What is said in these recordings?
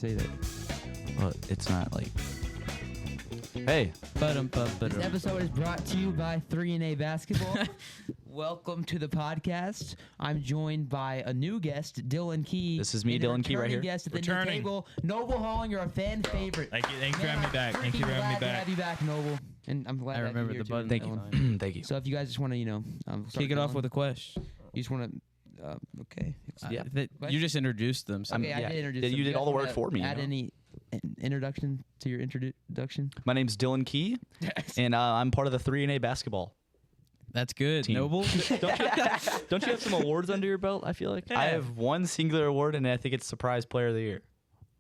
Say that. Well, it's not like. Hey. This episode is brought to you by 3&A Basketball. Welcome to the podcast. I'm joined by a new guest, Dylan Key. This is me, Dylan Key, right here. Guest at the new table, Noble Hauling. You're a fan favorite. Thank you for having me back. Thank you for having me back. To have you back, Noble. And I'm glad I remember the button. Thank you. Thank you. So if you guys just want to, Kick it off with a question. You just want to. Okay. Yeah. You just introduced them. So Okay, I did introduce them. You did all the work for me. Add any introduction to your introduction? My name's Dylan Key, and I'm part of the 3&A Basketball. That's good. Team. Noble. Don't you have some awards under your belt? I feel like I have one singular award, and I think it's Surprise Player of the Year.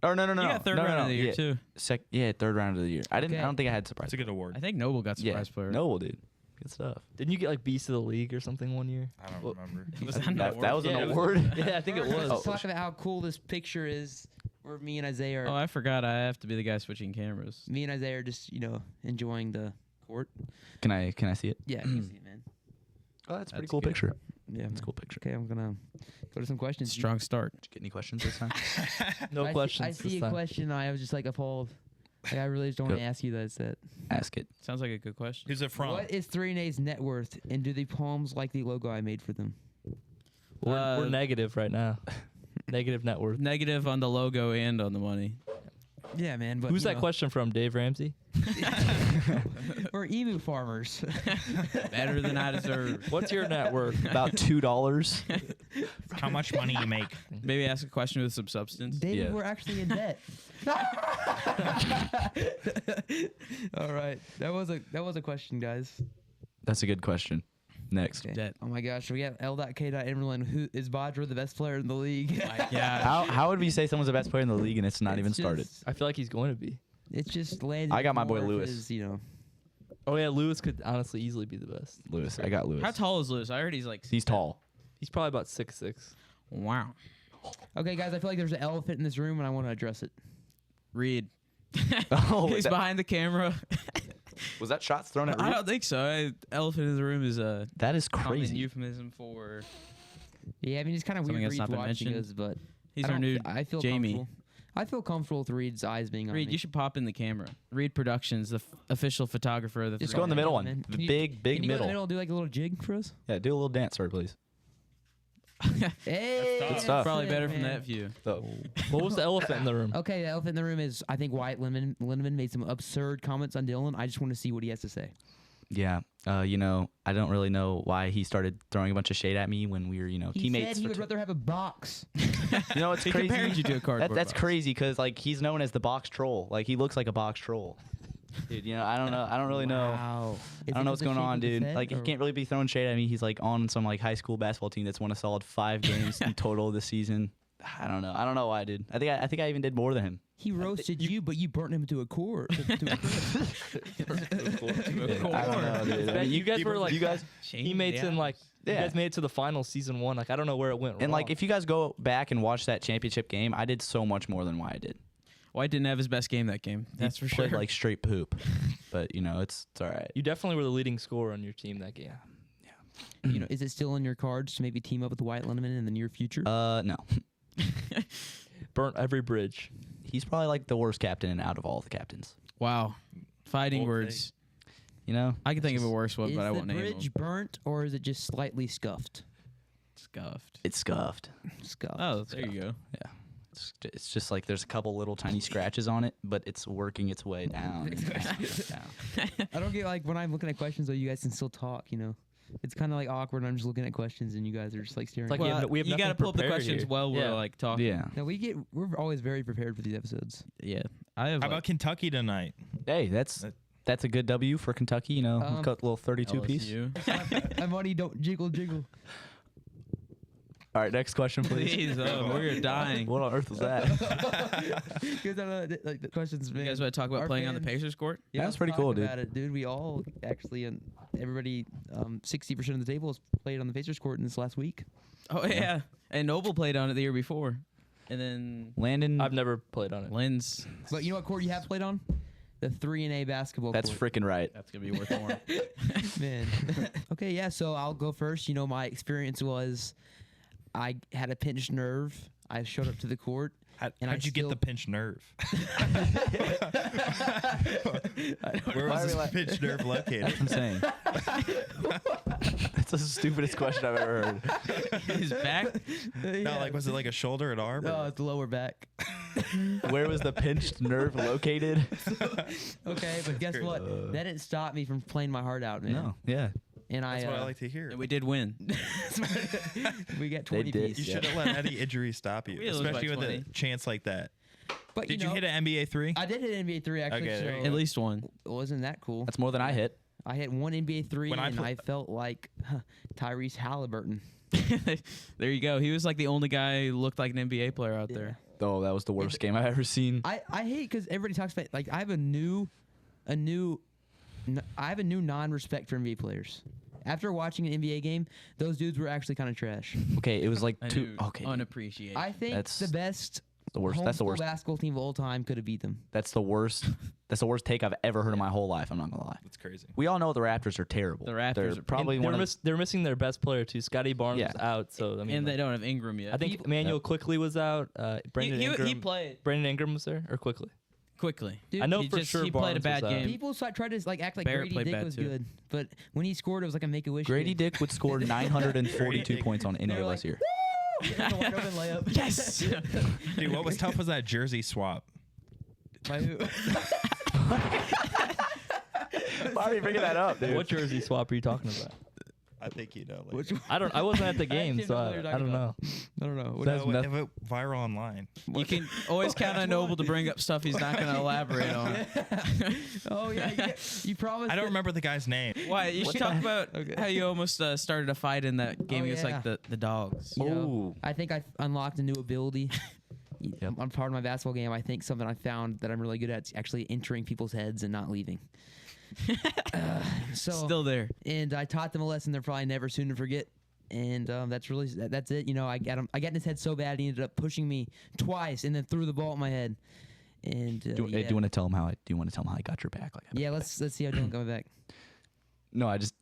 Oh no! You got third round of the year too. Third round of the year. I don't think I had Surprise. It's a good award. I think Noble got surprise player. Noble, dude. Good stuff. Didn't you get like Beast of the League or something one year? I don't remember. Was that an award? That was an award. Yeah, I think it was. Let's talk about how cool this picture is. Where me and Isaiah are. Oh, I forgot. I have to be the guy switching cameras. Me and Isaiah are just enjoying the court. Can I see it? Yeah, you see it, man. Oh, that's a pretty That's cool good. picture. Yeah, That's a cool picture. Okay, I'm gonna go to some questions. Strong start. Did you get any questions this time? No questions. I see a question. I was just like appalled. Like I really just don't want to ask you that. Ask it. Sounds like a good question. Who's it from? What is 3&A's net worth, and do the palms like the logo I made for them? We're negative right now. Negative net worth. Negative on the logo and on the money. Yeah, man. But Who's that question from? Dave Ramsey? We're emu farmers. Better than I deserve. What's your net worth? About $2. How much money you make? Maybe ask a question with some substance. David, Yeah. we're actually in debt. All right, that was a question, guys. That's a good question. Next. Okay. Debt. Oh my gosh, we got L.K.Emerlin. Who is Bodger the best player in the league? Yeah. How would we say someone's the best player in the league and it's not even started? I feel like he's going to be. It's just landed. I got my boy more of Lewis. his, Oh yeah, Lewis could honestly easily be the best. Lewis. I got Lewis. How tall is Lewis? I heard he's like. He's tall. He's probably about 6'6". Wow. Okay, guys, I feel like there's an elephant in this room, and I want to address it. Reed. Oh, He's behind the camera. Was that shots thrown at I Reed? don't think so. Elephant in the room is a That is common crazy. euphemism for. Yeah, I mean it's kind of Something weird that's Reed's not been watching mentioned. us, but He's I our don't new fe- I feel Jamie. comfortable. I feel comfortable with Reed's eyes being on Reed, me. you should pop in the camera. Reed Productions, the official photographer of the. Just go in the middle one. Man. The Can you- big Can you go in middle. the middle and do like a little jig for us? Yeah, do a little dance, sir, please. Hey, tough. Good stuff. Probably it, better from man. that view. So, What was the elephant in the room? Okay, the elephant in the room is I think Wyatt Linneman made some absurd comments on Dylan. I just want to see what he has to say. yeah, I don't really know why he started throwing a bunch of shade at me when we were, He teammates. said he would rather have a box. It's He crazy. compared you to a cardboard That's box. crazy because he's known as the box troll. Like he looks like a box troll. Dude, I don't know. I don't really know. Wow. I don't know what's going on, dude. Like he can't really be throwing shade at me. He's like on some like high school basketball team that's won a solid 5 games in total this season. I don't know. I don't know why, dude. I think I even did more than him. He roasted you, but you burnt him to a core. I don't know, dude. I mean, You guys were like you guys, teammates in like you Yeah. guys made it to the final season 1. Like I don't know where it went wrong. and like if you guys go back and watch that championship game, I did so much more than Wyatt did. White didn't have his best game that game. That's He for sure. played like straight poop, but it's all right. you definitely were the leading scorer on your team that game. Is it still in your cards to maybe team up with Wyatt Linneman in the near future? No, Burnt every bridge. he's probably like the worst captain out of all the captains. Wow. Fighting Bold words. I can think of a worse one, is but I the won't name bridge them. burnt or is it just slightly scuffed? Scuffed. It's scuffed. Scuffed. Oh, there you go. Yeah. It's just like there's a couple little tiny scratches on it, but it's working its way down. And down. I don't get like when I'm looking at questions though. You guys can still talk. It's kind of like awkward. I'm just looking at questions and you guys are just like staring. Like, at me. we have you got to nothing pull up the prepared questions here. while we're Yeah. like talking. Yeah. No, we're always very prepared for these episodes. Yeah. I have How like about Kentucky tonight? Hey, that's a good W for Kentucky. Um, cut a little 32 piece. LSU. My money don't jiggle jiggle. All right, next question, please. Please, we're dying. What on earth was that? Because like the questions. You guys want to talk about Our playing on the fans- Pacers court? Yeah, That's let's pretty talk cool, dude. about it, dude. We all actually, and everybody, 60% of the table has played on the Pacers court in this last week. Oh, yeah. And Noble played on it the year before. And then Landon, I've never played on it. Lynn's. But you know what court you have played on? The 3&A basketball that's court. freaking right. That's going to be worth more. Man. Okay, yeah, so I'll go first. My experience was I had a pinched nerve. I showed up to the court, How'd you get the pinched nerve? Where was this pinched nerve located? That's what I'm saying. That's the stupidest question I've ever heard. His back. No, like was it like a shoulder and arm? No, it's the lower back. Where was the pinched nerve located? Okay, but guess what? That didn't stop me from playing my heart out, man. No. Yeah. And That's what I like to hear. And we did win. we got 20 did. piece. You shouldn't let any injury stop you, We lose by especially with 20. a chance like that. But Did you hit an NBA 3? I did hit NBA 3 actually. Okay, there you so At least one. it wasn't that cool. That's more than I hit. I hit one NBA 3 When I and pl- I felt like Tyrese Halliburton. There you go. He was like the only guy who looked like an NBA player out there. Oh, that was the worst game I've ever seen. I hate because everybody talks about like I have a new non-respect for NBA players. After watching an NBA game, those dudes were actually kind of trash. Okay, it was like I two. knew Okay, unappreciated. I think That's the best the worst. That's the homeschool worst. basketball team of all time could have beat them. That's the worst. That's the worst take I've ever heard in my whole life. I'm not gonna lie. That's crazy. We all know the Raptors are terrible. The Raptors They're are probably And one of they're missing their best player too. Scotty Barnes Yeah. is out, so I mean, and they don't have Ingram yet. I think Emmanuel Quickly was out. Brandon Ingram. he played Brandon Ingram was there, or Quickly. quickly. Dude, I know he for just- sure he played a Barnes bad was out. game. people tried to like act like Barrett Grady played Dick bad was too. good, but when he scored, it was like a Make-A-Wish. Grady game. Dick would score 942 Dick. points on any They of were us like, here. It was a wide open layup. Yes. Dude, what was tough was that jersey swap. By who? Why are you bringing that up, dude? What jersey swap are you talking about? I think you know. Like, Which one? I wasn't at the game, actually so know what you're I talking don't about. know. I don't know. What That's no, nothing. if it viral online. You can always count on Noble to bring up stuff he's not going to elaborate on. Oh yeah, you promised. I don't that- remember the guy's name. Why? You should talk about Okay. how you almost started a fight in that game Oh, against yeah. like the dogs. You know, Ooh. I think I unlocked a new ability. Yep. On part of my basketball game, I think something I found that I'm really good at is actually entering people's heads and not leaving. So Still there. and I taught them a lesson they're probably never soon to forget. And that's it. You know, I got in his head so bad he ended up pushing me twice and then threw the ball at my head. And Do yeah. you want to tell him how I got your back? Like, Yeah, let's see how Dylan comes back. No, I just.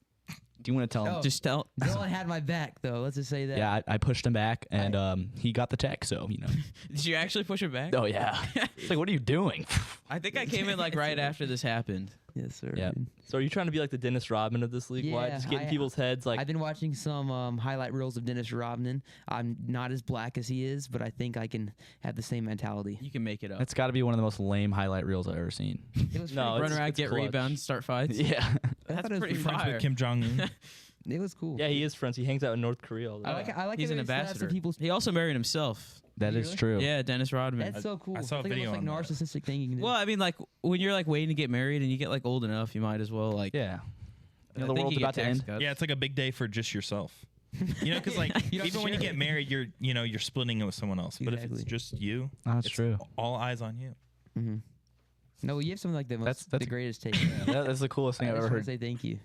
Do you want to tell him? Oh. Just tell. Dylan had my back though. Let's just say that. Yeah, I pushed him back, and he got the tech. So you know. Did you actually push it back? Oh yeah. It's like, what are you doing? I think I came in like right after this happened. Yes, sir. Yeah. dude. So are you trying to be like the Dennis Rodman of this league? Why Yeah, just getting I- people's heads like? I've been watching some highlight reels of Dennis Rodman. I'm not as black as he is, but I think I can have the same mentality. You can make it up. That's got to be one of the most lame highlight reels I've ever seen. It was No, pretty- Run around, it's get clutch. rebounds, start fights. Yeah. I thought it was pretty pretty fire. Friends with Kim Jong Un. It was cool. Yeah, he is friends. He hangs out in North Korea all the I time. like He's it an when he slaps ambassador. at people's. He also married himself. That is Really? true. Yeah, Dennis Rodman. That's so cool. I saw a It's like video the most on that. narcissistic thing you can do. Well, I mean, like when you're like waiting to get married and you get like old enough, you might as well like. Yeah. You know, I the think world's you get about to tax end. cuts. Yeah, it's like a big day for just yourself. You know, because like You don't even when you share get it. married, you're splitting it with someone else. But if it's Exactly. just you, Oh, that's it's true. all eyes on you. hmm No, you have something like the most, That's- the greatest take. That's the coolest I thing I've just ever want to heard. say thank you.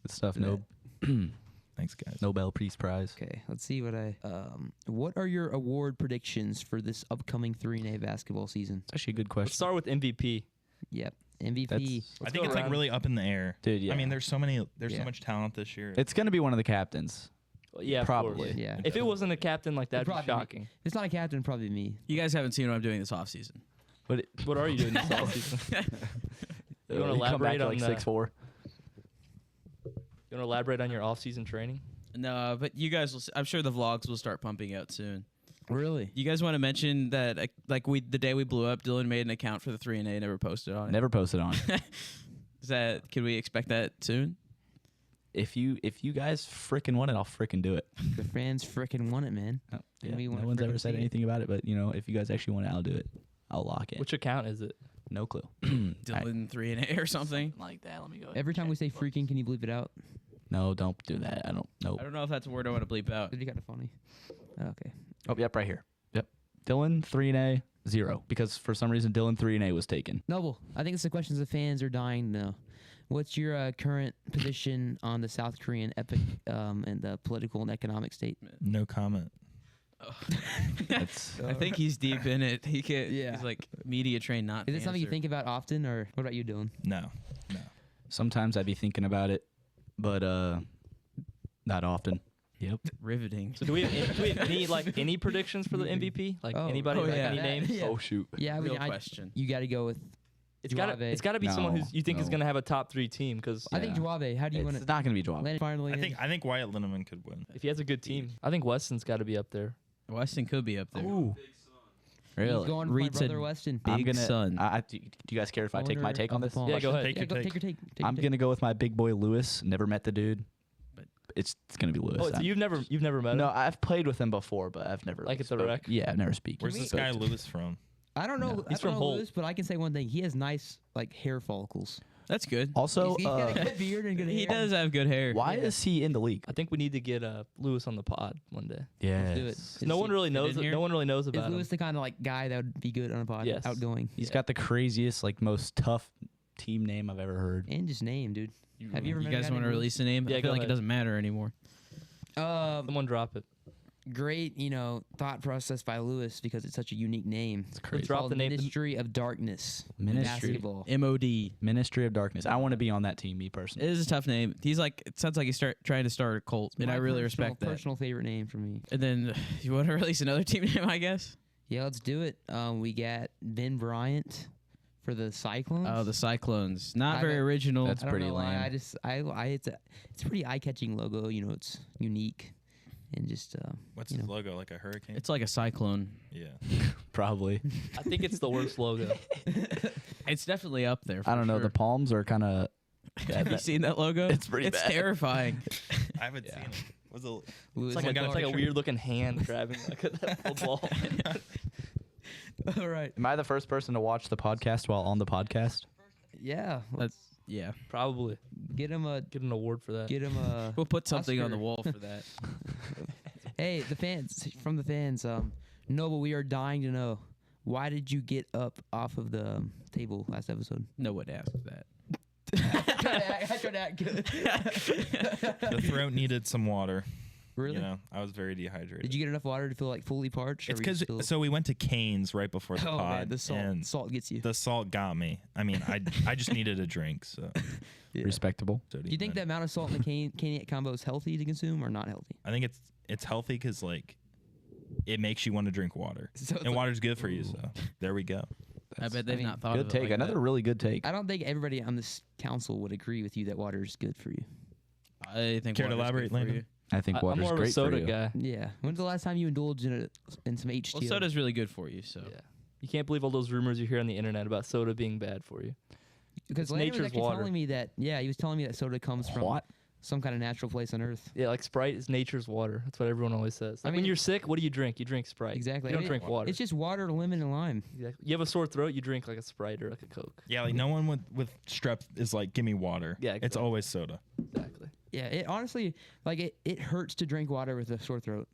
Good stuff. for Thanks, guys. Nobel Peace Prize. Okay, let's see what I. What are your award predictions for this upcoming 3A basketball season? It's actually a good Let's question. start with MVP. Yep, MVP. I think go it's like around. really up in the air. Dude, yeah. I mean, there's so Yeah. much talent this year. It's going to be one of the captains. Well, yeah, of Probably. course. Yeah. If it wasn't a captain like that, It'd would be probably shocking. If it's not a captain, it'd probably me. You guys haven't seen what I'm doing this offseason. But What are you doing this offseason? You want to come back elaborate to on like 6'4"? You want to elaborate on your off-season training? No, but you guys will. I'm sure the vlogs will start pumping out soon. Really? You guys want to mention that like the day we blew up, Dylan made an account for the 3A, never posted on it. Never posted on. Is that? Can we expect that soon? If you guys frickin' want it, I'll frickin' do it. The fans frickin' want it, man. Oh, And yeah, we wanna no one's ever frickin' said see it. anything about it, but you know, if you guys actually want it, I'll do it. I'll lock it. Which account is it? No clue. Dylan 3A or something. Like that. Let me go. Every time we say freaking, can you bleep it out? No, don't do that. I don't know. I don't know if that's a word I want to bleep out. That'd be kind of funny. Okay. Oh, yep, right here. Yep. Dylan 3A 0 because for some reason Dylan 3A was taken. Noble, I think it's the questions the fans are dying to know. What's your current position on the South Korean epic and the political and economic state? No comment. That's I think he's deep in it. He can. Yeah. He's like media trained, not. Is it something you answer. think about often, or what about you, Dylan? No. sometimes I'd be thinking about it, but not often. Yep. Riveting. So do we have any predictions for the MVP? Like anybody? Like any names? Yeah. Oh shoot. Yeah, Real question. You got to go with. It's got to be someone who's you think is going to have a top 3 team because I think Juave. How do you want It's to? not going to be Joab. Finally, I think Wyatt Linneman could win. if he has a good team, I think Weston's got to be up there. Weston could be up there. Ooh. Really? He's going Reed for my said brother Weston. I'm Big gonna. son. Do you guys care if I take my take on this? Yeah, go ahead. Take your take. I'm gonna go with my big boy Lewis. Never met the dude, but it's gonna be Lewis. Oh, so you've never met him? No, I've played with him before, but I've never Like at the spoke- rec? Yeah, I've never speak. Where's this guy Lewis from? I don't know. No. I He's don't from know Holt. Lewis, but I can say one thing. He has nice like hair follicles. That's good. Also, He's got a good beard and good hair. He does have good hair. why is he in the league? I think we need to get Lewis on the pod one day. Yeah, Do it. No one really knows. in here? No one really knows Is about him. Lewis the kind of like guy that would be good on a pod? Yes. Outgoing. He's got the craziest, like most tough team name I've ever heard. And just name, dude. Have you ever You met a guys guy want to named release a name? Yeah, I go feel like it ahead. doesn't matter anymore. Someone drop it. Great, thought process by Lewis because it's such a unique name. It's crazy. Drop called the name. Ministry of Darkness. Ministry. Basketball. MOD. Ministry of Darkness. I want to be on that team, me It personally. is a tough name. He's like, it sounds like he's trying to start a cult, and My I really personal- respect that. Personal favorite name for me. And then you want to release another team name, I guess? Yeah, let's do it. We got Ben Bryant for the Cyclones. Oh, the Cyclones. Not I very bet- original. That's I don't pretty know why. lame. It's a pretty eye-catching logo. It's unique, and just What's you his know. logo? Like a hurricane? It's like a cyclone. Yeah. Probably. I think it's the worst logo. It's definitely up there. I don't know. sure. The palms are kind of. Have you seen that logo? It's pretty It's bad. terrifying. I haven't seen it. What's the Lewis It's like had a, the it's like a picture. weird looking hand grabbing like a football. All right. Am I the first person to watch the podcast while on the podcast? Yeah. That's yeah. Probably Get him a. get an award for that. Get him a. We'll put something on Oscar. the wall for that. Hey, the fans. Noble, we are dying to know. Why did you get up off of the table last episode? No one asked that. I tried to act good. The throat needed some water. Really? I was very dehydrated. Did you get enough water to feel like fully parched? or It's were you because still- so we went to Cane's right before the oh pod, man, the and salt gets you. the salt got me. I mean, I just needed a drink. So, Yeah. Respectable. so Do you think that amount of salt in the cane combo is healthy to consume or not healthy? I think it's healthy because like it makes you want to drink water, So it's and like- water's good for you. So there we go. I bet they've mean, not thought Good of it take. like Another that. really good take. I don't think everybody on this council would agree with you that water is good for you. I think. Care to water's elaborate, good for Landon? you. I think I'm water's more of a great soda for you. guy. Yeah. When's the last time you indulged in some H2O? Well, soda's really good for you. So Yeah. You can't believe all those rumors you hear on the internet about soda being bad for you. Because It's Landon was nature's actually water. telling me that. Yeah, he was telling me that soda comes from What? some kind of natural place on Earth. Yeah, like Sprite is nature's water. That's what everyone always says. Like I when mean- you're sick, what do you drink? You drink Sprite. Exactly. You I don't mean, drink water. It's just water, lemon, and lime. Exactly. You have a sore throat, you drink like a Sprite or like a Coke. Yeah, like no one with strep is like, give me water. Yeah, It's exactly. always soda. Exactly. Yeah, it honestly, like it hurts to drink water with a sore throat.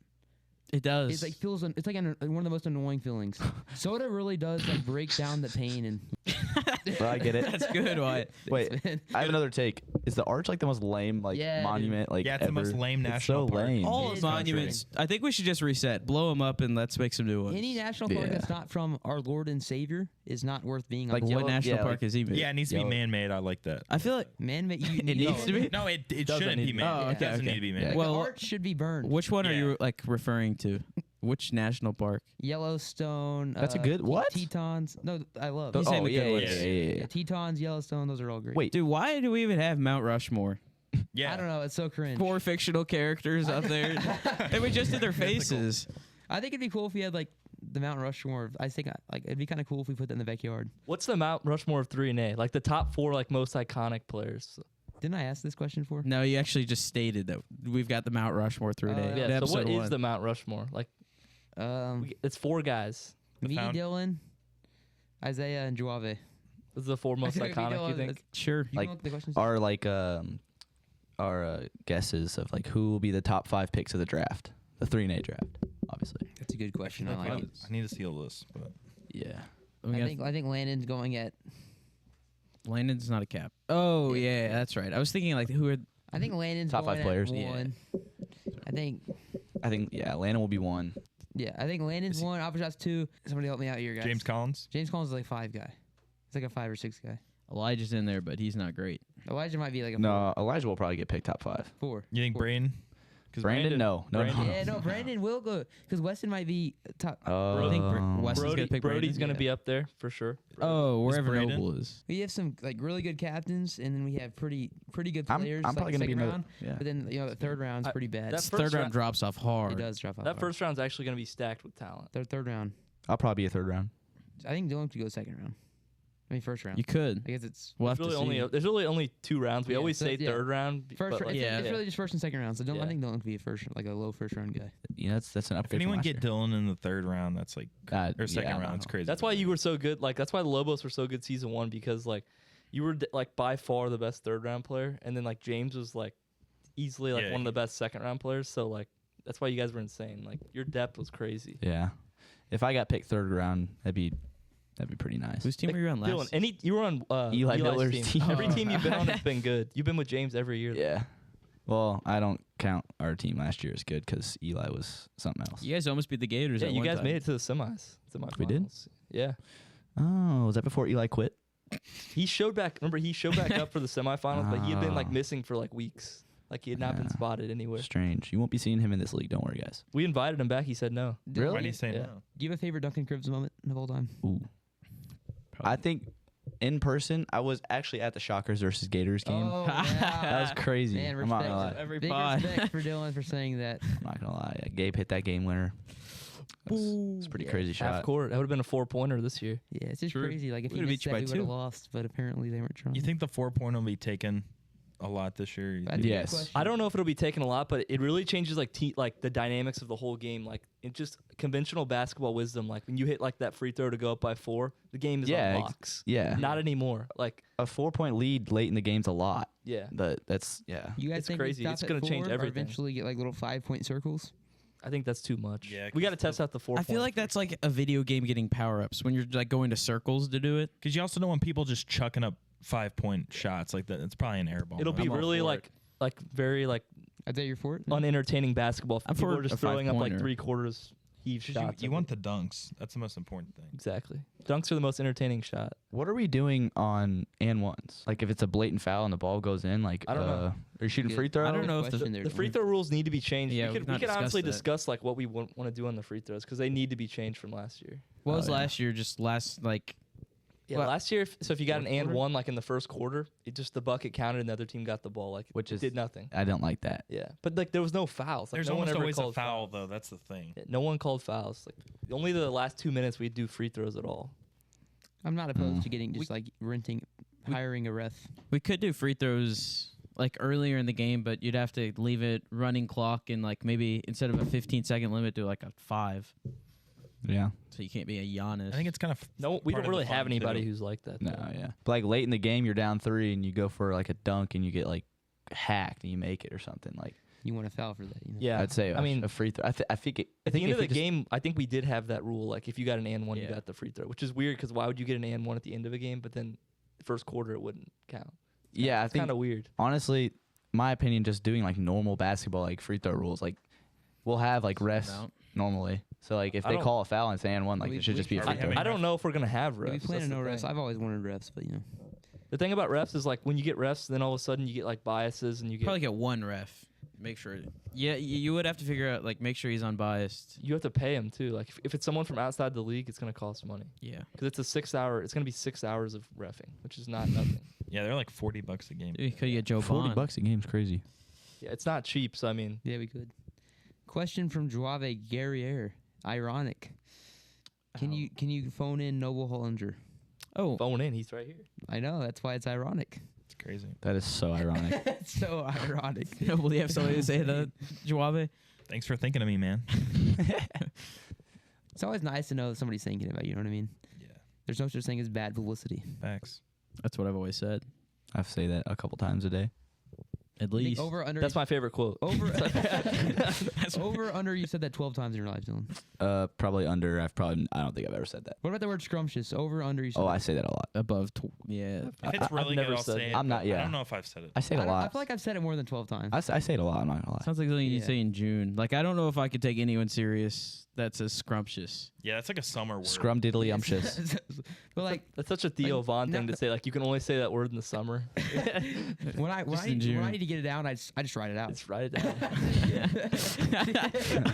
it does. It's like it's like one of the most annoying feelings. Soda really does like break down the pain and. But I get it. That's good, Wyatt. Wait, I have another take. Is the arch like the most lame Yeah, dude. monument like Yeah, it's the most ever? lame It's national so park. lame. All It of is monuments. I think we should just reset, blow them up, and let's make some new ones. Any national park Yeah. that's not from our Lord and Savior is not worth being on. Like the What Yellow- national yeah, park like- is even? Yeah, it needs to be Yellow. man-made. I like that. I feel like man, it needs to be? No, it Doesn't shouldn't need be to made. be. Oh, It okay, doesn't okay. need to be made. Yeah. Like Well, the arch should be burned. which one are Yeah. you like referring to? Which national park? Yellowstone. That's a good- what? Tetons. No, I love. He's saying Oh the yeah, good yeah, ones. yeah, yeah, Yeah, Tetons, Yellowstone. Those are all great. Wait, Dude, why do we even have Mount Rushmore? Yeah, I don't know. It's so cringe. 4 fictional characters up there, and we just did their faces. I think it'd be cool if we had like the Mount Rushmore. I think like it'd be kind of cool if we put that in the backyard. What's the Mount Rushmore of 3&A? Like the top 4 like most iconic players. Didn't I ask this question before? No, you actually just stated that we've got the Mount Rushmore through Oh, today. yeah. Yeah. So what Episode is the Mount Rushmore? Like it's 4 guys. The Me, found- Dylan, Isaiah, and Juave. This is the 4 most Okay, iconic. You Dylan, think? Sure. You Like, know what the questions? our guesses of like who will be the top 5 picks of the draft, the 3&A draft, obviously. That's a good question. I I like it. need to see a list, but Yeah. I think Landon's going at. Landon's not a cap. Oh yeah, that's right. I was thinking like who are I think Landon's Top going 5 players. At Yeah. 1. I think. Landon will be 1. Yeah, I think Landon's 1. Alpha's 2. Somebody help me out here, guys. James Collins. James Collins is like 5 guy. He's like a 5 or 6 guy. Elijah's in there, but he's not great. Elijah might be like a No, Elijah will probably get picked top 5. 4. You think Brain Brandon, no. Yeah, no, Brandon will go because Weston might be top. I think Weston's gonna pick Brody's Brandon. gonna be up there for sure. Oh, wherever Braden? Noble is. We have some like really good captains, and then we have pretty good I'm players. probably like gonna be second another. round, Yeah. but then the third round's pretty bad. that Third round drops off hard. It does drop off. That hard. first round's actually gonna be stacked with talent. Third round. I'll probably be a third round. I think Dylan could go second round. I mean first round. You could. I guess it's We'll have There's to really see. there's really only 2 rounds. We Yeah, always so, say yeah. third round. first. but, like, It's really just first and second round. So I think Dylan could be a first, like a low first round guy. You know, that's an If upgrade. anyone from get last year. Dylan in the third round, that's like or second yeah, round, it's crazy. That's why you were so good. Like that's why the Lobos were so good season 1 because like you were like by far the best third round player, and then like James was like easily like Yeah, one of the best second round players. So like that's why you guys were insane. Like your depth was crazy. Yeah. If I got picked third round, that'd be pretty nice. Whose team were you on last? Dylan, you were on Eli Eli's Miller's team. Every team you've been on has been good. You've been with James every year. Yeah. Well, I don't count our team last year as good because Eli was something else. You guys almost beat the Gators. Yeah, at you one guys time. made it to the semis. Semifinals. We did? Yeah. Oh, was that before Eli quit? He showed back. Remember, he showed back up for the semifinals, but he had been like Ah. missing for like weeks. Like he had not been Yeah. spotted anywhere. Strange. You won't be seeing him in this league. Don't worry, guys. We invited him back. He said no. Dylan, Why do you say Yeah. no? Do you have a favorite Duncan Cribs moment of all time? Ooh. I think in person, I was actually at the Shockers versus Gators game. Oh, That was crazy. Man, I'm not respect. gonna lie. Every Big pod. respect for Dylan for saying that. I'm not gonna lie. Yeah, Gabe hit that game winner. It's a pretty crazy Half shot. court. That would have been a 4-pointer this year. Yeah, it's just True. crazy. Like if We he would've missed beat you that, by we would have 2. lost. But apparently they weren't trying. You think the 4-point will be taken a lot this year? That's a good Yes. question. I don't know if it'll be taken a lot, but it really changes like like the dynamics of the whole game. Like it just conventional basketball wisdom. Like when you hit like that free throw to go up by 4, the game is Yeah, on locks. Yeah. Not anymore. Like A 4-point lead late in the game's a lot. yeah, But that's, yeah. You guys It's think crazy. We It's stop gonna at change 4 or everything. eventually get like little 5-point circles? I think that's too much. Yeah, we got to 'cause test out the 4. I feel like that's like a video game getting power ups when you're like going to circles to do it. Because you also don't want people just chucking up 5-point shots like that. It's probably an air ball. It'll be I'm all really for it. like very like I bet you're for it. unentertaining basketball. I'm People for are just a throwing up like 5-pointer. 3/4 heave 'Cause shots. you want the dunks. That's the most important thing. exactly. Dunks are the most entertaining shot. What are we doing on and ones? Like if it's a blatant foul and the ball goes in, like I don't know. are you shooting free throw? I don't know if Question there, The free Dylan. throw rules need to be changed. Yeah, we we've could not discussed honestly that. discuss like what we want to do on the free throws because they need to be changed from last year. What was yeah. last year? Just last like Yeah, Well, last year. If you got an fourth and quarter? one like in the first quarter, it just the bucket counted and the other team got the ball. Like Which it is- did nothing. I don't like that. Yeah, but like there was no fouls. Like, There's no one almost ever always a called foul, fouls. though. That's the thing. Yeah, no one called fouls. Like only the last 2 minutes we'd do free throws at all. I'm not opposed to getting just like hiring a ref. we could do free throws like earlier in the game, but you'd have to leave it running clock and like maybe instead of a 15-second limit, do like a 5. Yeah. So you can't be a Giannis. I think it's kind of No, we part don't of the really have fun, anybody too. who's like that. No, though. yeah. But like late in the game, you're down 3 and you go for like a dunk and you get like hacked and you make it or something. Like You want to foul for that? You know? Yeah, I'd say I mean, a free throw. I think it, at the end if of the it just- game, I think we did have that rule. Like if you got an and one, you Yeah. got the free throw, which is weird because why would you get an and one at the end of a game, but then the first quarter it wouldn't count? Yeah, I It's think kind of weird. honestly, my opinion, just doing like normal basketball, like free throw rules, like we'll have like refs out. normally. So like if I they don't- call a foul and it's and one, like We- it should we just be a should- free Are we throw. having I don't know if we're gonna have refs. We plan to That's no the refs. thing. I've always wanted refs, but you know. The thing about refs is like when you get refs, then all of a sudden you get like biases and you get probably get one ref. Make sure. Yeah, you would have to figure out like make sure he's unbiased. you have to pay them too. Like if it's someone from outside the league, it's gonna cost money Yeah. because it's a 6 hour. It's gonna be 6 hours of reffing, which is not nothing. Yeah, they're like $40 a game. You could get Joe Bond. $40 a game's crazy. Yeah, it's not cheap. So I mean, Yeah, we could. Question from Joave Guerriere. Ironic. Can you phone in Noble Hollinger? Oh, phone in. He's right here. I know that's why it's ironic. It's crazy. That is so ironic. It's so ironic. will you have somebody to say to Joave? Thanks for thinking of me, man. It's always nice to know that somebody's thinking about you. You know what I mean? Yeah, There's no such thing as bad publicity. facts. That's what I've always said. I say that a couple times a day. At I think least. over under. That's my favorite quote. over. Over under. You said that 12 times in your life, Dylan. Probably under. I don't think I've ever said that. What about the word scrumptious? Over under. You said. Oh, I say that a lot. above. Yeah. If it's I've really never good, I'll said say it. it. I'm not- but yeah. I don't know if I've said it. I say it a I lot. feel like I've said it more than 12 times. I say it a lot. I'm not gonna lie. Sounds like something you Yeah. say in June. Like I don't know if I could take anyone serious that says scrumptious. Yeah, that's like a summer word. Scrumdiddlyumptious. But like That's such a Theo Vaughn thing to say. Like you can only say that word in the summer. when I need to get it down, I just write it out. Just write it down.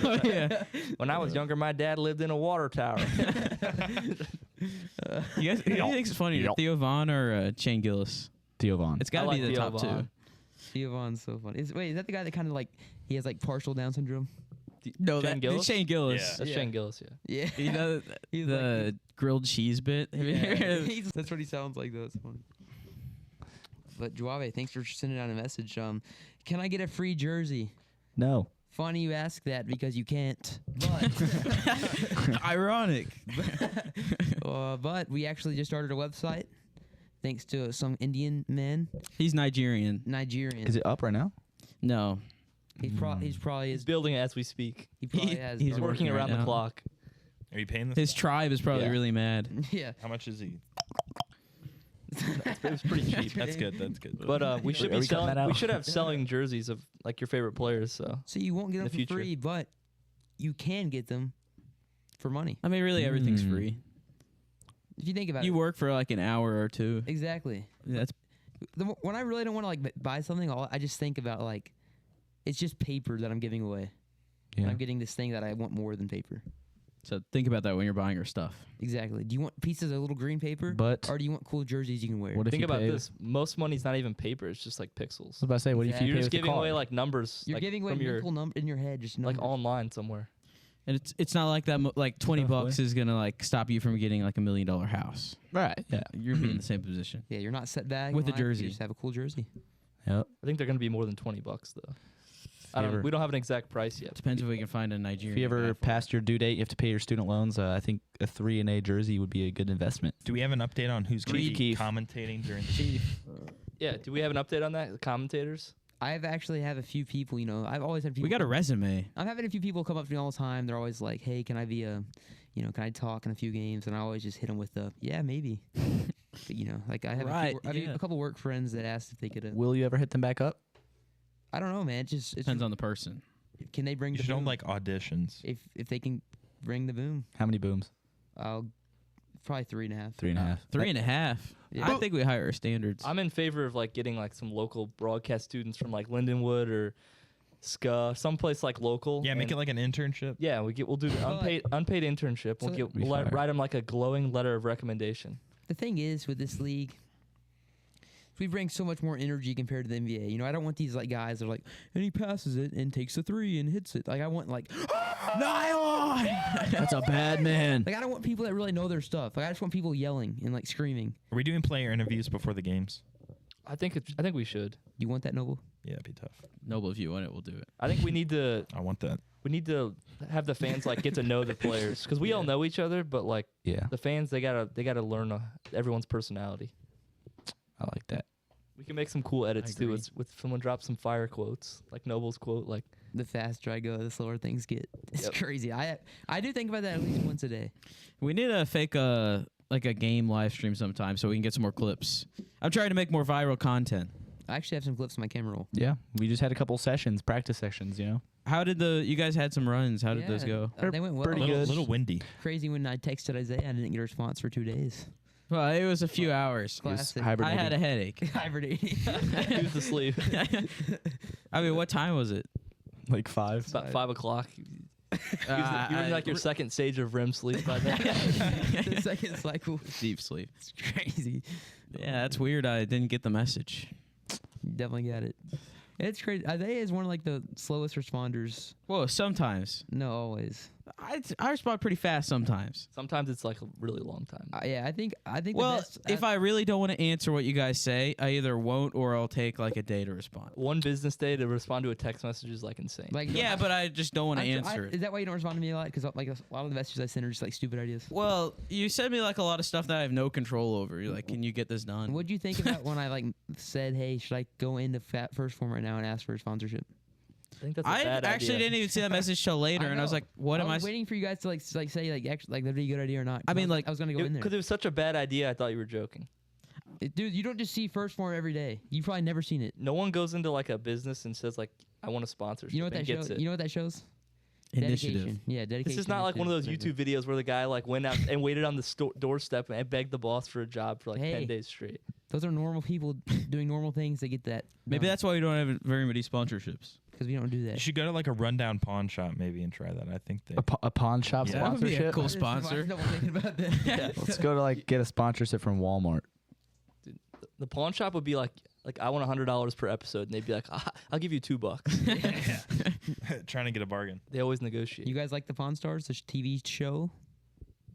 Oh yeah. When I was younger, my dad lived in a water tower. You guys, who do you think is funnier, Theo Vaughn or Shane Gillis? Theo Vaughn. It's got to I be like the Theo top Vaughn. two. Theo Vaughn's so funny. Is that the guy that kind of like he has like partial Down syndrome? No, Shane that's Gillis? Shane Gillis. Yeah. That's Shane Gillis, yeah. Yeah. You know He's the like- grilled cheese bit. Have you heard- That's what he sounds like though. It's funny. But Juave, thanks for sending out a message. Can I get a free jersey? No. Funny you ask that because you can't. But Ironic. but we actually just started a website thanks to some Indian man, He's Nigerian. Nigerian. Is it up right now? No. He's probably He's building it as we speak. he probably has. he's started- Working right around the now. clock. Are you paying this? His tribe is probably Yeah. really mad. Yeah. How much is he? It was pretty cheap. That's good. That's good. But we should Are be we cutting that selling. We out? should have selling jerseys of like your favorite players. So So you won't get In them the for future. free, but you can get them for money. I mean, really, everything's Mm. free. If you think about You it. work for like an hour or two. Exactly. That's When I really don't want to like buy something, I just think about like it's just paper that I'm giving away. Yeah. I'm getting this thing that I want more than paper. so. Think about that when you're buying your stuff. Exactly. Do you want pieces of little green paper, But or do you want cool jerseys you can wear? what if think you about pay, this. Most money's not even paper. It's just like pixels. I was about to say, what if Exactly. you You're pay just with the giving away card? like numbers. You're like, giving away from your mental number in your head, just like numbers. online somewhere. And it's not like that. Like $20 Halfway. is gonna like stop you from getting like $1 million house. Right. Yeah. You're be in the same position. Yeah, you're not set back With in a life, you jersey. just have a cool jersey. Yep. I think they're going to be more than $20 though. ever- We don't have an exact price yet. Depends if we can find a Nigerian. If you guy ever for it. passed your due date, you have to pay your student loans. I think a 3-and-A jersey would be a good investment. Do we have an update on who's going to be Keith. commentating during the Yeah. Do we have an update on that? The commentators. I've actually have a few people. I've always had people. We got a resume. I'm having a few people come up to me all the time. They're always like, "Hey, can I be can I talk in a few games?" And I always just hit them with the, "Yeah, maybe." But, like I have, Right, I have yeah. a couple work friends that asked if they could. Will you ever hit them back up? I don't know, man. It's Depends on the person. can they bring You the should boom? like auditions. If they can bring the boom, How many booms? I'll probably 3.5. 3.5. 3.5. Yeah. I think we hire our standards. I'm in favor of like getting like some local broadcast students from like Lindenwood or SCA, someplace like local. Yeah, make and- it like an internship. Yeah, we'll do the unpaid internship. So- Be fire. Write them like a glowing letter of recommendation. The thing is with this league, we bring so much more energy compared to the NBA. I don't want these like guys that are like, and he passes it and takes a 3 and hits it. Like I want like, Nylon. That's a bad man. Like I don't want people that really know their stuff. Like I just want people yelling and like screaming. Are we doing player interviews before the games? I think we should. You want that, Noble? Yeah, it'd be tough. Noble, if you want it, we'll do it. I think we need to I want that. have the fans like get to know the players because we all know each other, but like Yeah, the fans they gotta learn everyone's personality. I like that. We can make some cool edits too. agree. With someone drop some fire quotes like Noble's quote like The faster I go, the slower things get. It's Yep. crazy. I do think about that at least once a day. We need to fake like a game live stream sometime so we can get some more clips. I'm trying to make more viral content. I actually have some clips in my camera roll. Yeah, we just had a couple sessions, practice sessions. How did you guys had some runs? How did those go? They went well. pretty good. Little windy. Crazy when I texted Isaiah, I didn't get a response for 2 days. Well, it was a few hours. It was Classic. I hibernating. had a headache. Hibernating. use the sleeve. I mean, what time was it? like 5. About 5 o'clock. You're in like your second stage of REM sleep by then. The second cycle. Deep sleep. It's crazy. Yeah, that's weird. I didn't get the message. You definitely got it. It's crazy. Isaiah is one of like the slowest responders. Whoa, sometimes. No, always. I respond pretty fast sometimes. Sometimes it's like a really long time. Yeah, I think the Well, best. if I really don't want to answer what you guys say, I either won't or I'll take like a day to respond. One business day to respond to a text message is like insane. like Yeah, but I just don't want to answer it. Is that why you don't respond to me a lot? Because like a lot of the messages I send are just like stupid ideas. Well, you send me like a lot of stuff that I have no control over. You're like, can you get this done? What'd you think about when I like said, "Hey, should I go into First Form right now and ask for a sponsorship?" I think that's a I bad actually idea. didn't even see that message till later, and I was know. like, what am I? was waiting for you guys to like say like actually like that'd be a good idea or not. 'Cause I mean, like, I was gonna go in there. Because it was such a bad idea, I thought you were joking. Dude, you don't just see First Form every day. You've probably never seen it. No one goes into like a business and says like, "I want a sponsorship." You know what and that gets shows? it. You know what that shows? Initiative. Dedication. Yeah, dedication. This is not like one of those initiative, YouTube videos where the guy like went out and waited on the doorstep and begged the boss for a job for like 10 Hey. days straight. Those are normal people doing normal things. They get that. Maybe that's why we don't have very many sponsorships. because we don't do You that. should go to like a rundown pawn shop maybe and try that. I think they. A pawn shop Yeah. That would be a sponsorship. cool This is why sponsor. I'm double thinking about that. Let's go to like get a sponsorship from Walmart. The pawn shop would be like I want $100 per episode, and they'd be like, I'll give you $2. Trying to get a bargain. They always negotiate. You guys like the Pawn Stars, the TV show?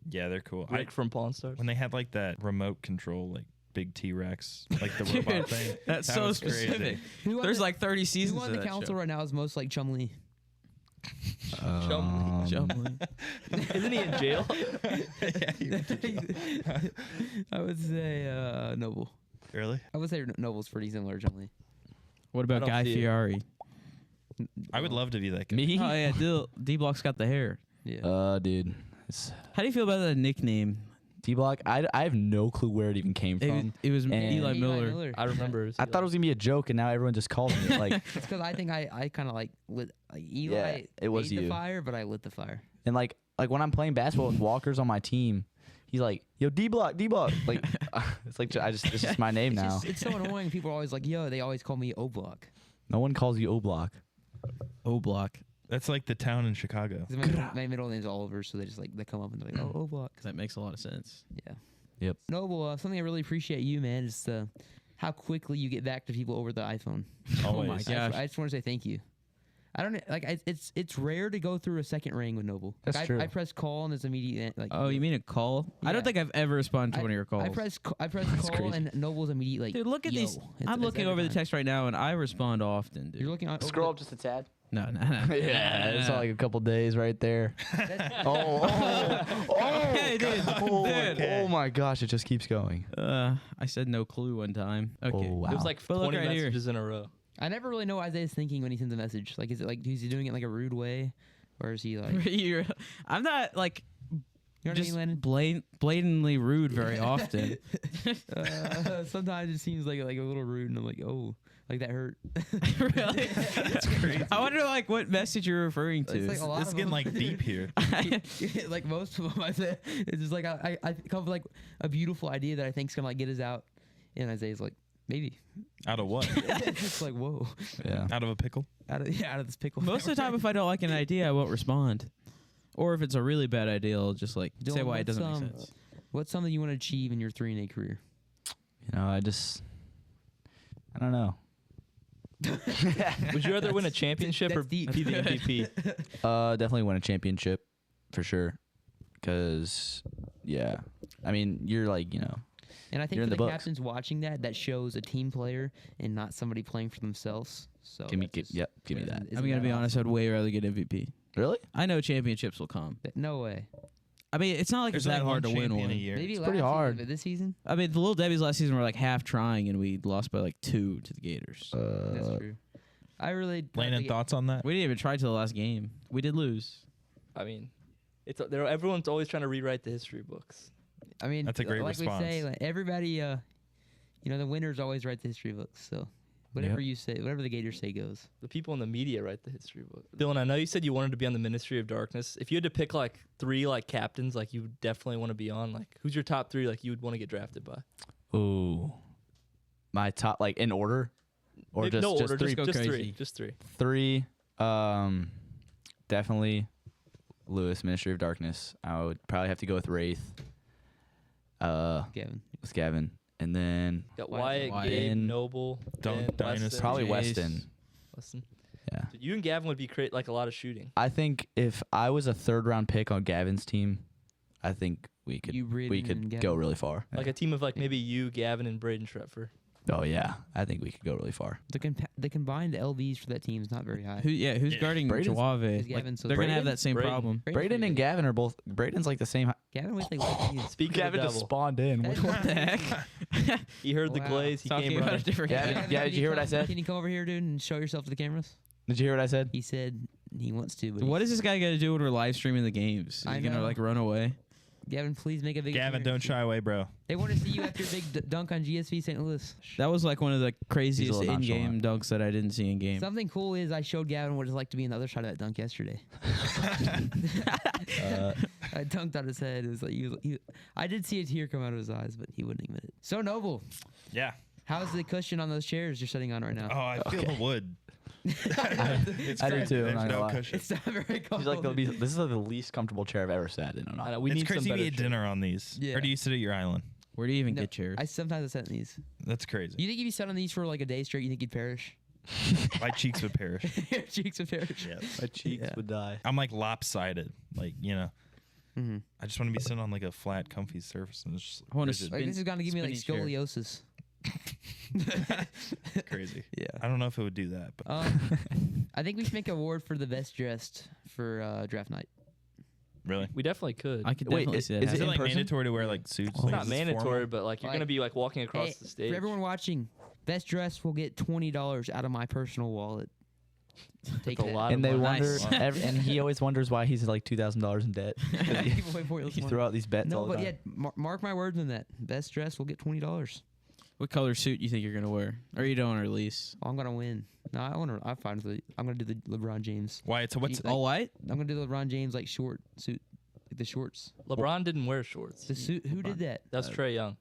Yeah, they're cool. Rick from Pawn Stars. When they had like that remote control, like big T-Rex, like the Dude, robot thing. That's that so was crazy. specific. Who on There's the- like 30 Who seasons on of the that council show. right now is most like Chumley? Chumley. Isn't he in jail? I would say Noble. Really? I would say Noble's pretty similar to Chumley. What about don't Guy see it. Fieri? I would love to be that guy. Me? Oh yeah, D-Block's got the hair. Yeah. Dude. It's How do you feel about that nickname? D-Block. I have no clue where it even came from. It was And- Eli Miller. I remember. I thought it was gonna be a joke, and now everyone just calls me it. Like, It's because I think I kind of like lit like Eli. Yeah, it was made the you. fire, but I lit the fire. and like when I'm playing basketball with Walker's on my team, he's like, "Yo, D-Block, D-Block." Like, it's like it's just my name It's, now. just, it's so annoying. People are always like, "Yo," they always call me O Block. No one calls you O-Block. O-Block. That's like the town in Chicago. My middle name's Oliver, so they just like they come up and they're like, "Oh, O Block." Because that makes a lot of sense. Yeah. Yep. Noble, something I really appreciate you, man, is how quickly you get back to people over the iPhone. Oh my Always. gosh. I just want to say thank you. I don't like. It's rare to go through a second ring with Noble. That's like, true. I press call and it's immediate. Like, Oh, you mean a call? I Yeah. don't think I've ever responded to I- one of your calls. I press call crazy. and Noble's immediate like. Dude, look at yo. these. It's I'm looking every over the time. text right now, and I respond often, dude. You're looking on. Scroll up just a tad. No. Yeah, it's all like a couple days right there. oh, Hey, dude. Dude. oh my gosh, it just keeps going. I said no clue one time. Okay. Oh, wow. It was like But look 20 right here. messages in a row. I never really know what Isaiah's thinking when he sends a message. Like, is it like, is he doing it in like a rude way, or is he like, I'm not like you know what I just mean, Landon? blatantly rude very often. Sometimes it seems like a little rude, and I'm like, oh, like that hurt. Really? That's crazy. I wonder like what message you're referring to. It's like a lot It's of getting them. like deep here. Like most of them, I say it's just like I come up with like a beautiful idea that I think's gonna like get us out, and Isaiah's like, maybe. Out of what? It's just like, whoa, Yeah. Out of a pickle? out of this pickle. Most of the time, if I don't like an idea, I won't respond. Or if it's a really bad idea, I'll just like say Dylan, why it doesn't what's, make sense. What's something you want to achieve in your 3-and-A career? You know, I don't know. Would you rather win a championship or That's deep. be the MVP? Definitely win a championship for sure. Cause yeah, I mean, you're like, you know, And I think You're for in the the books. captains watching that shows a team player and not somebody playing for themselves. So give me that's just- give me that. isn't I'm gonna that be awesome? honest. I'd way rather get MVP. Really? I know championships will come. No way. I mean, it's not like There's it's that only hard to one win champion one. a year. Maybe It's last pretty season, hard. but this season, I mean, the Little Debbie's last season were like half trying, and we lost by like 2 to the Gators. that's true. I really Landon, thoughts on that? We didn't even try till the last game. We did lose. I mean, everyone's always trying to rewrite the history books. I mean, That's a great like response. we say, like, everybody, the winners always write the history books. So whatever you say, whatever the Gators say goes. The people in the media write the history book. Dylan, I know you said you wanted to be on the Ministry of Darkness. If you had to pick like 3 like captains, like you would definitely want to be on, like who's your top 3 like you would want to get drafted by? Ooh, my top, like in order, or Maybe just no order, three? go just crazy. 3, just 3. 3. Definitely Lewis, Ministry of Darkness. I would probably have to go with Wraith. Gavin. With Gavin, and then Got Wyatt, Wyatt, Gabe, Wyatt. Noble, Dynasty. Weston. probably Jace. Weston. Weston. Yeah. Dude, you and Gavin would be like a lot of shooting. I think if I was a 3rd-round pick on Gavin's team, I think we could You, Braden, we and could Gavin. go really far. Like a team of like maybe you, Gavin, and Braden Shrepfer. Oh yeah, I think we could go really far. The combined LBs for that team is not very high. Who's Yeah. guarding Braden's- Jawave? Is Like, Gavin so they're gonna have Braden? that same Braden. problem. Braden and Gavin are both. Braden's like the same. Gavin weighs like what? Speaking Gavin of the just devil, spawned in. What What the heck? he heard the Wow. glaze. He Talking came about a running. different Yeah, guy. yeah, did you hear what I said? Can you come over here, dude, and show yourself to the cameras? Did you hear what I said? He said he wants to, but What is this guy gonna do when we're live streaming the games? Is I he gonna know. like run away? Gavin, please make a big Gavin, appearance. don't shy away, bro. They want to see you after your big dunk on GSV St. Louis. That was like one of the craziest little in-game dunks that I didn't see in game. Something cool is I showed Gavin what it's like to be on the other side of that dunk yesterday. I dunked on his head. It was like I did see a tear come out of his eyes, but he wouldn't admit it. So Noble, Yeah. how's the cushion on those chairs you're sitting on right now? Oh, I feel the wood. It's I do crazy. too, I'm There's not no gonna lie. cushion. It's not very He's comfortable. like, this is like the least comfortable chair I've ever sat in. I know, we It's need crazy some we better eat dinner on these. Yeah. Or do you sit at your island? Where do you even No, get chairs? I sometimes sit in these. That's crazy. You think if you sat on these for like a day straight, you think you'd perish? My cheeks would perish. Your cheeks would perish. Yes. My cheeks Yeah. would die. I'm like lopsided. Like, Mm-hmm. I just want to be sitting on like a flat, comfy surface. And it's just I wanna rigid. Like this is gonna give me like spinning chair. scoliosis. Crazy. Yeah. I don't know if it would do that, but I think we should make an award for the best dressed for draft night. really. We definitely could. I could Wait, definitely see that. is Is it it in like person? mandatory to wear like suits? it's Like, not is this mandatory, formal? but like you're Like- gonna be like walking across Hey, the stage. For everyone watching, best dress will get $20 out of my personal wallet. Take a that. lot And they of wonder, Nice. and he always wonders why he's like $2,000 in debt. Give away pointless He money. threw out these bets No, all the but time. yeah, mark my words on that. Best dress will get $20. What color suit you think you're gonna wear? Or you don't release? Oh, I'm gonna win. No, I'm fine with it. I'm gonna do the LeBron James. Wyatt, so what's Like- All white? I'm gonna do the LeBron James like short suit, like the shorts. LeBron didn't wear shorts. The suit. Who did that? That's Trey Young.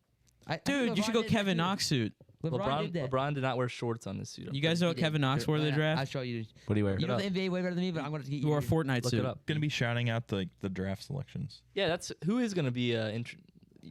I think Dude, you should LeBron go did that Kevin too. Knox suit. LeBron did that. LeBron did not wear shorts on this suit. You guys know what He did. Kevin Knox wore to the I'll draft? show you. What do you wear? You know up. the NBA way better than me, but I'm gonna get He you. wore a Fortnite Look suit. it up. gonna be shouting out the draft selections? Yeah, that's who is gonna be.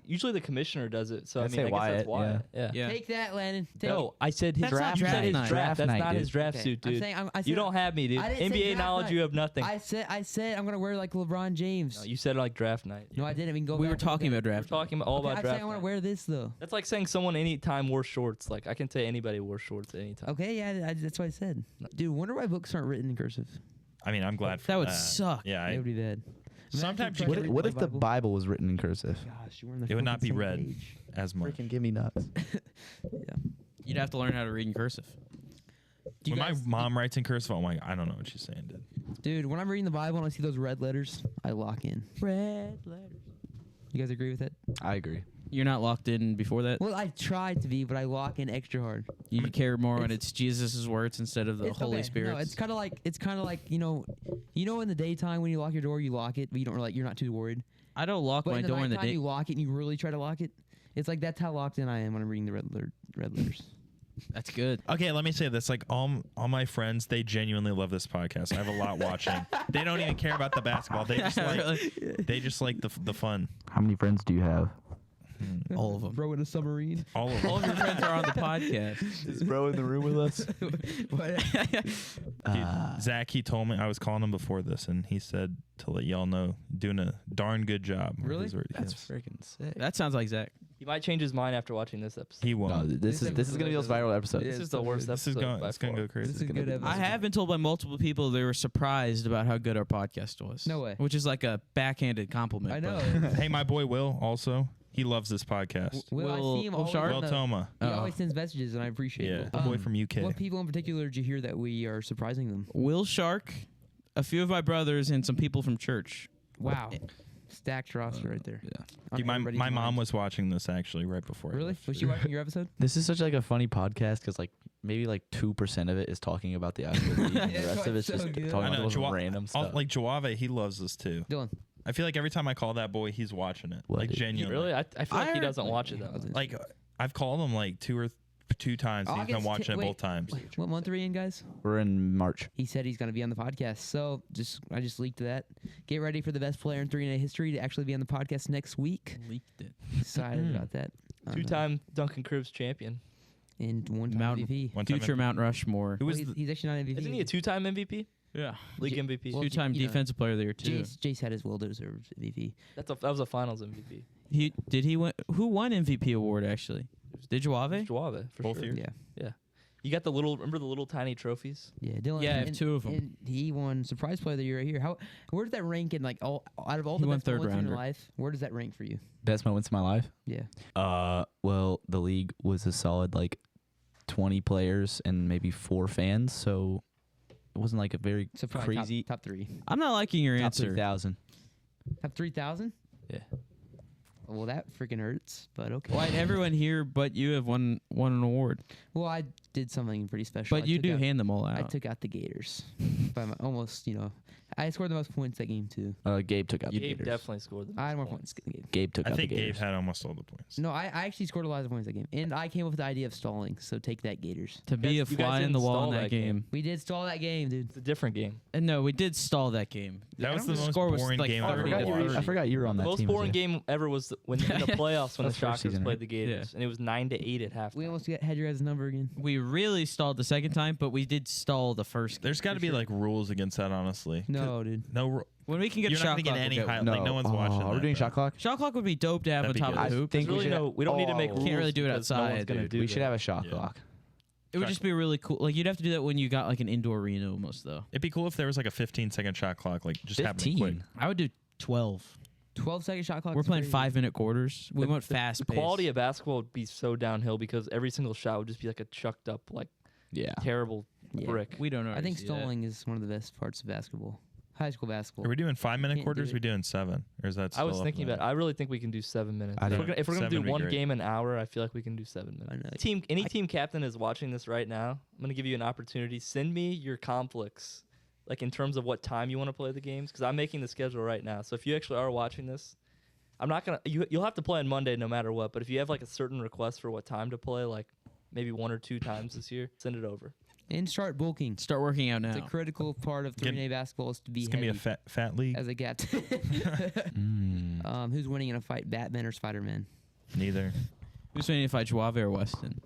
Usually the commissioner does it. So I'd I say mean, I guess that's Wyatt, Wyatt. Yeah. Yeah. Take that, Landon. Take No, I said his That's not draft. You draft said his night. draft. That's Draft not night, his dude. draft Okay, suit, I'm dude. saying- I You said- don't have me, dude. I didn't say NBA draft knowledge, night. you have nothing. I said I'm gonna wear like LeBron James. No, you said like draft night. No, I didn't. We can go. We back were and talking look about at We're draft. talking all it. about I'm draft saying I want to night. wear this though. That's like saying someone anytime wore shorts. Like I can say anybody wore shorts at any time. Okay, yeah, that's what I said. Dude, wonder why books aren't written in cursive. I mean, I'm glad for That would suck. Yeah, That would be bad. Sometimes Imagine you trying to read What if my the Bible was written in cursive? Gosh, you were in the It would not fucking be same read. page. as much. Freaking give me nuts. You'd have to learn how to read in cursive. Do you When guys- my mom writes in cursive, I'm like, I don't know what she's saying, dude. Dude, when I'm reading the Bible and I see those red letters, I lock in. Red letters. You guys agree with that? I agree. You're not locked in before that. Well, I tried to be, but I lock in extra hard. You care more when it's- it's Jesus' words instead of the It's Holy okay. Spirit. No, it's kind of like you know in the daytime when you lock your door, you lock it, but you don't you're not too worried. I don't lock But my in the door in the nighttime, day. you lock it and you really try to lock it. It's like that's how locked in I am when I'm reading the red letters. That's good. Okay, let me say this. Like all my friends, they genuinely love this podcast. I have a lot watching. They don't even care about the basketball. They just like they just like the fun. How many friends do you have? All of them. Bro in a submarine. All of All them. of your friends are on the podcast. Is bro in the room with us? Dude, Zach, he told me I was calling him before this, and he said to let y'all know, doing a darn good job. were Really? his words. That's Yes. freaking sick. That sounds like Zach. He might change his mind after watching this episode. He won't. No, this is gonna be those viral episodes. Yeah, This is it's the so worst good. This is episode going. by It's going to far. go crazy. This is a gonna good be- episode. I have been told by multiple people they were surprised about how good our podcast was. No way. Which is like a backhanded compliment. I but- know. Hey, my boy Will also. He loves this podcast. Will, I Will- see him Will always Sharp? Will on the- Toma. He Oh. always sends messages, and I appreciate Yeah, it. the boy from UK. What people in particular did you hear that we are surprising them? Will Shark, a few of my brothers, and some people from church. Wow. Stacked roster right there. Yeah. On Dude, my everybody's mom mind. was watching this actually right before. I Really? left. Was she watching your episode? This is such like a funny podcast because like maybe like 2% of it is talking about the actual league, and Yeah, the rest of it's so just good. talking I about know, the most Joa- random stuff. Like Joave, he loves this too. Dylan. I feel like every time I call that boy, he's watching it. What, Like dude? genuinely. Really? I feel like he I- doesn't watch it that much. Like I've called him like two times. And he's been August watching it wait, both times. What month are we in, guys? We're in March. He said he's going to be on the podcast. So I just leaked that. Get ready for the best player in 3-and-A history to actually be on the podcast next week. Leaked it. Excited about that. Two-time Duncan Cribs champion. And one-time Mount- MVP. One time Future Mount Rushmore. Who was Well, the, he's actually not MVP. Isn't he a two-time MVP? Yeah. League J- MVP. well, Two-time you know, defensive player of the year too. Jace had his well-deserved MVP. That was a Finals MVP. He win? Who won MVP award actually? Did Joave? Joave, for Both sure. years? Yeah. You got remember the little tiny trophies? Yeah, Dylan. Yeah, I have and- two of 'em. And he won surprise player of the year right here. Where does that rank in like out of all He the won best third moments in your rounder. life? Where does that rank for you? Best moments of my life. Yeah. Well, the league was a solid like 20 players and maybe 4 fans, so it wasn't like a very So probably crazy top 3. I'm not liking your top answer. 3,000. Top 3,000? Yeah. Well, that freaking hurts, but okay. Wyatt, everyone here but you have won an award. Well, I did something pretty special. But I you took do out- hand them all out. I took out the Gators by almost, I scored the most points that game too. Gabe took out the Gabe Gators. definitely scored them. I had more points than Gabe. Gabe took I out think the Gabe Gators. had almost all the points. No, I actually scored a lot of points that game, and I came up with the idea of stalling. So take that, Gators. To be a You guys fly in didn't the wall in stall that that game. game. We did stall that game, dude. It's a different game. And no, we did stall that game. That was the most score was boring like game I've 30 ever to watched. I forgot you were on The that most team. boring game ever was when in the playoffs when the That's first Shockers season, played right? the Gators, and it was 9-8 at halftime. We almost had your guys' number again. We really stalled the second time, but we did stall the first game. There's got to be like rules against that, honestly. No, dude. When we can get You're shot not gonna clock, get any we'll high. go. Like no one's watching. Are we that, doing though. shot clock? Shot clock would be dope to have That'd on be top good. of I the hoop. think There's we really should. we don't need to make Oh, rules. Can't really do it because no outside, one's gonna dude. do We should that. have a shot Yeah. clock. It would just be really cool. Like you'd have to do that when you got like an indoor arena almost though. It'd be cool if there was like a 15-second shot clock, like just happening quick. 15. I would do 12. 12-second shot clock. We're is playing crazy. 5-minute quarters. We went The fast. quality of basketball would be so downhill because every single shot would just be like a chucked up, like Yeah. terrible Yeah. brick. We don't know. I think stalling is one of the best parts of basketball. High school basketball. Are we doing 5-minute Can't do quarters? it. We doing 7, or is that? I was still up thinking in about. the- I really think we can do 7 minutes. I If we're don't- gonna, if we're gonna 7 do would be one great. game an hour, I feel like we can do 7 minutes. I know. Any team captain is watching this right now. I'm gonna give you an opportunity. Send me your conflicts, like in terms of what time you want to play the games, because I'm making the schedule right now. So if you actually are watching this, I'm not gonna. You'll have to play on Monday no matter what. But if you have like a certain request for what time to play, like maybe 1 or 2 times this year, send it over. And start bulking. Start working out It's a now. critical part of 3A basketball is to be It's gonna be heavy a fat league. as a captain. Who's winning in a fight, Batman or Spider-Man? Neither. Who's winning to fight Juave or Weston?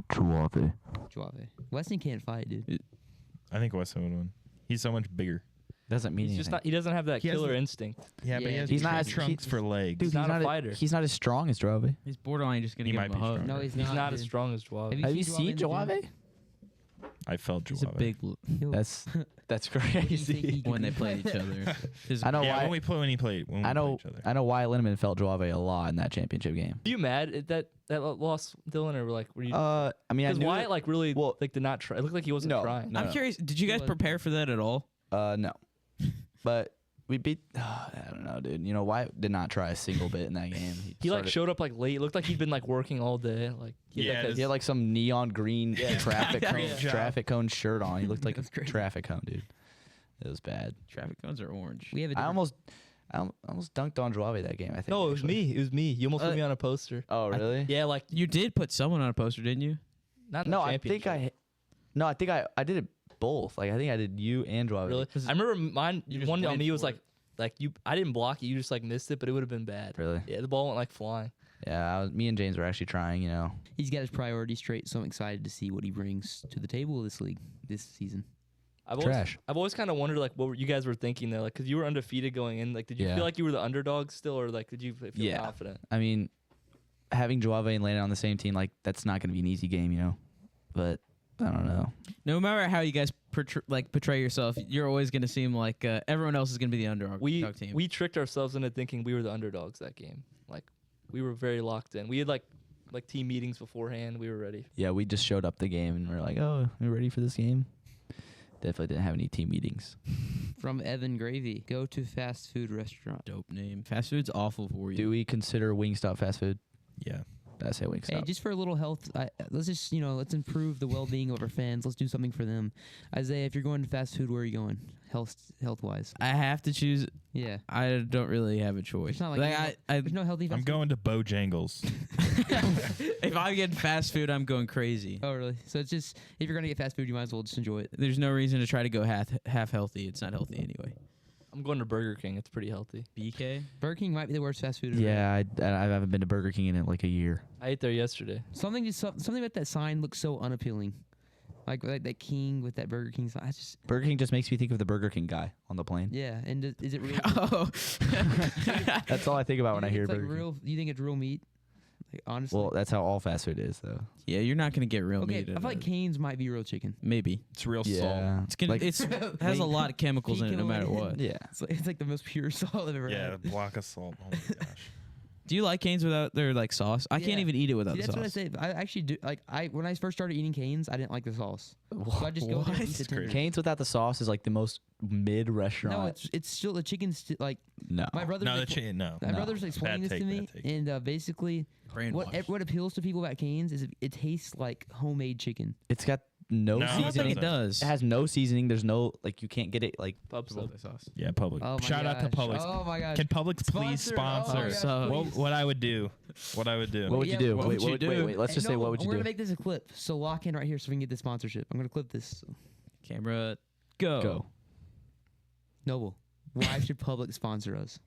Chuave. Juave. Weston can't fight, dude. I think Weston would win. He's so much bigger. Doesn't mean He's anything. just not. He doesn't have that He has killer the- instinct. Yeah, but Yeah, he has he's not as- trunks for legs. Dude, He's not a not fighter. He's not as strong as Chuave. He's borderline just gonna He give might him be a hug. stronger. No, he's He's not dude. as strong as Joao. Have Have you seen seen Juave in the Chuave? I felt He's a Juave. big Yo, That's what do you think crazy. he when they could- played each other. His- I know Yeah, why. when we played, when he played, when we I know. played each other. I know why Linneman felt Juave a lot in that championship game. Are you mad at that loss, Dylan, or like were you? I mean, I Because knew. Wyatt like really well- like did not try. It looked like he wasn't No, trying. no. I'm curious. Did you He guys was- prepare for that at all? No, but we beat. I don't know, dude. You know, Wyatt did not try a single bit in that game. He like started- showed up like late. It looked like he'd been like working all day. Like he had, Yeah, like, He had like some neon green traffic cone, Great job. traffic cone shirt on. He looked like a That's crazy. traffic cone, dude. It was bad. Traffic cones are orange. We have a I different- almost dunked on Juave that game. I think. no, it was actually. me. It was me. You almost put me on a poster. Oh, really? Yeah, like You did put someone on a poster, didn't you? not the No, I think championship. No, I think I did it both. Like I think I did you and Juave. Really. I remember mine. You just One on went me was for like you. I didn't block it. You just like missed it, but it would have been bad. Really? Yeah, the ball went like flying. Yeah, me and James were actually trying. You know. He's got his priorities straight, so I'm excited to see what he brings to the table of this league this season. Trash. I've always kind of wondered like what you guys were thinking though, like because you were undefeated going in. Like, did you Yeah. feel like you were the underdog still, or like did you feel Yeah. confident? I mean, having Juave and Landon on the same team, like that's not going to be an easy game, you know. But I don't know. No matter how you guys portray yourself, you're always going to seem like everyone else is going to be the underdog team. We tricked ourselves into thinking we were the underdogs that game. Like we were very locked in. We had like team meetings beforehand. We were ready. Yeah, we just showed up the game and we're like, oh, we're ready for this game. Definitely didn't have any team meetings. From Evan Gravy, go to fast food restaurant. Dope name. Fast food's awful for you. Do we consider Wingstop fast food? Yeah. I say Wingstop. Hey, just for a little health, let's just let's improve the well-being of our fans. Let's do something for them. Isaiah, if you're going to fast food, where are you going? Health-wise. I have to choose. Yeah. I don't really have a choice. It's not like there's no healthy. I'm fast going to Bojangles. If I get fast food, I'm going crazy. Food. Oh, really? So it's just if you're gonna get fast food, you might as well just enjoy it. There's no reason to try to go half healthy. It's not healthy anyway. I'm going to Burger King. It's pretty healthy. BK. Burger King might be the worst fast food. around. yeah, I haven't been to Burger King in like a year. I ate there yesterday. Something about that sign looks so unappealing. Like that King with that Burger King sign. I just Burger King just makes me think of the Burger King guy on the plane. yeah. And is it real? Oh. That's all I think about when I hear it's like Burger King. real. You think it's real meat? Like honestly. Well, that's how all fast food is, though. Yeah, you're not gonna get real okay, meat. I feel like Cane's might be real chicken. maybe It's real salt. Yeah, it's gonna. Like- It's has a lot of chemicals in it, no matter what. yeah. It's like the most pure salt I've ever Yeah, had. a block of salt. Oh my gosh. Do you like Canes without their like sauce? I can't Yeah. even eat it without See, the that's sauce. what I say. I actually do. Like when I first started eating Canes, I didn't like the sauce. So I just go there and eat the That's crazy. tenders. Canes without the sauce is like the most mid restaurant. No, it's still the chicken's like no. my brother. No, the chicken. No. My brother's explaining this Bad to me, take, bad take. and basically, what appeals to people about Canes is it tastes like homemade chicken. It's got no No, I don't think seasoning. it does. It has no seasoning. There's no like you can't get it like Pub sub. sauce. Yeah, Publix. Oh my Shout out to gosh. Publix. Oh my gosh. Can Publix please Sponsor. Oh my sponsor? gosh, So- please. What I would do? What I would do? what would you Yeah, do? what Wait, would you wait, do? wait. Let's just Hey, say no, what would you We're do? gonna make this a clip, so lock in right here so we can get the sponsorship. I'm gonna clip this. Camera, go. Go. Noble, why should Publix sponsor us?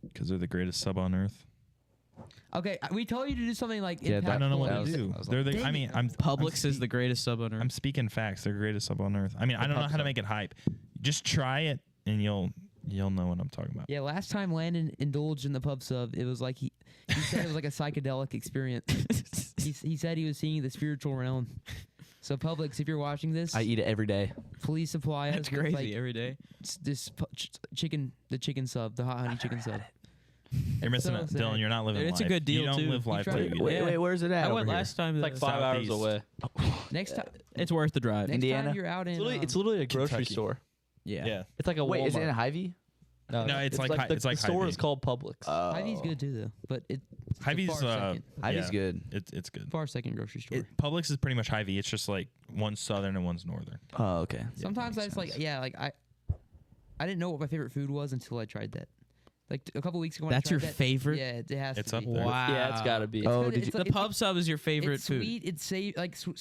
Because they're the greatest sub on earth. Okay, we told you to do something like Yeah, impactful. I don't know what that to was- do. that was They're the. Dang I mean, it. Publix is the greatest sub on earth. I'm speaking facts. They're the greatest sub on earth. I mean, I don't know pub how to sub. make it hype. Just try it, and you'll know what I'm talking about. Yeah, last time Landon indulged in the pub sub, it was like he said it was like a psychedelic experience. he said he was seeing the spiritual realm. So Publix, if you're watching this, I eat it every day. please supply us. That's with, crazy like, every day. this chicken, the chicken sub, the hot honey chicken sub. You're missing so it, sad. Dylan. You're not living It's a life. good deal, You don't too. live life tried till it? you get Wait, it. wait, where's it at? I went over here? last time. It's like 5 hours Southeast. away. Next time, It's worth the drive. next Indiana? time you're out in, It's literally a grocery Kentucky. store. Yeah. It's like a Wait, is it Walmart. in Hy-Vee? No, it's like Hy- the, it's like the store Hy-Vee. is called Publix. Hy-Vee's good too, though. But it's Hy-Vee's far second, Hy-Vee's yeah, good. It's good. far second grocery store. Publix is pretty much Hy-Vee. It's just like one's southern and one's northern. Oh, okay. Sometimes I makes just like, sense. yeah, like I didn't know what my favorite food was until I tried that. Like a couple weeks ago, when I That's your tried that, favorite? Yeah, it has It's to up be. there. Wow. Yeah, it's got to be. Oh, It's did you? like- The pub sub is your favorite It's food. sweet. It's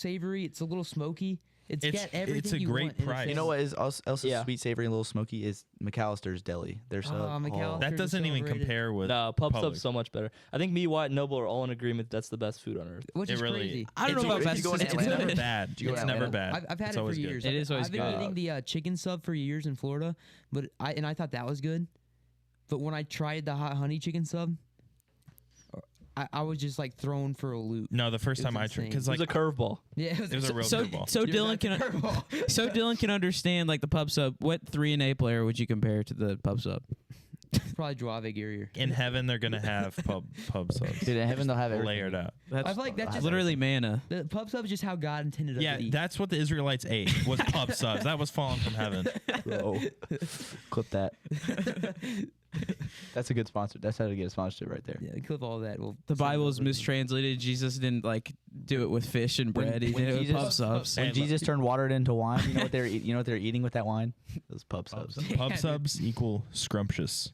savory. It's a little smoky. It's It's- got everything it's a you great want in a price. thing. You know what is also Yeah. sweet, savory, and a little smoky is McAllister's Deli. They're so McAllister's That is doesn't so even overrated. compare with. No, Pub Publix. Sub's so much better. I think me, Wyatt, and Noble are all in agreement that's the best food on earth. Which It is really. crazy. I don't it's know about always- best. you go in It's Atlanta? It's good. never bad. you go It's to never Atlanta? bad. I've had It's it for always good. years. It is always I've been good. eating the chicken sub for years in Florida, but I thought that was good. But when I tried the hot honey chicken sub, I was just like thrown for a loop. No, the first It time was I tried, insane. because It like was a curveball. Yeah, it was a real So, curveball. so You're Dylan back can to curveball. so Dylan can understand like the pub sub. What 3-and-A player would you compare to the pub sub? Probably Joave Guerrier. in heaven they're gonna have pub subs Dude, in heaven they'll have everything. layered out. That's I feel like that's just literally manna. the pub sub is just how God intended us Yeah, to eat. that's what the Israelites ate was pub subs. That was falling from heaven. Bro. Clip that. That's a good sponsor. That's how to get a sponsorship right there. Yeah, clip all that. We'll The send it Bible is over to them. mistranslated. Jesus didn't like do it with fish and bread. He when did it with Jesus- pub subs. When Hey, Jesus turned water into wine, you know what they're you know what they're eating with that wine? Those pub subs. Pub subs equal scrumptious.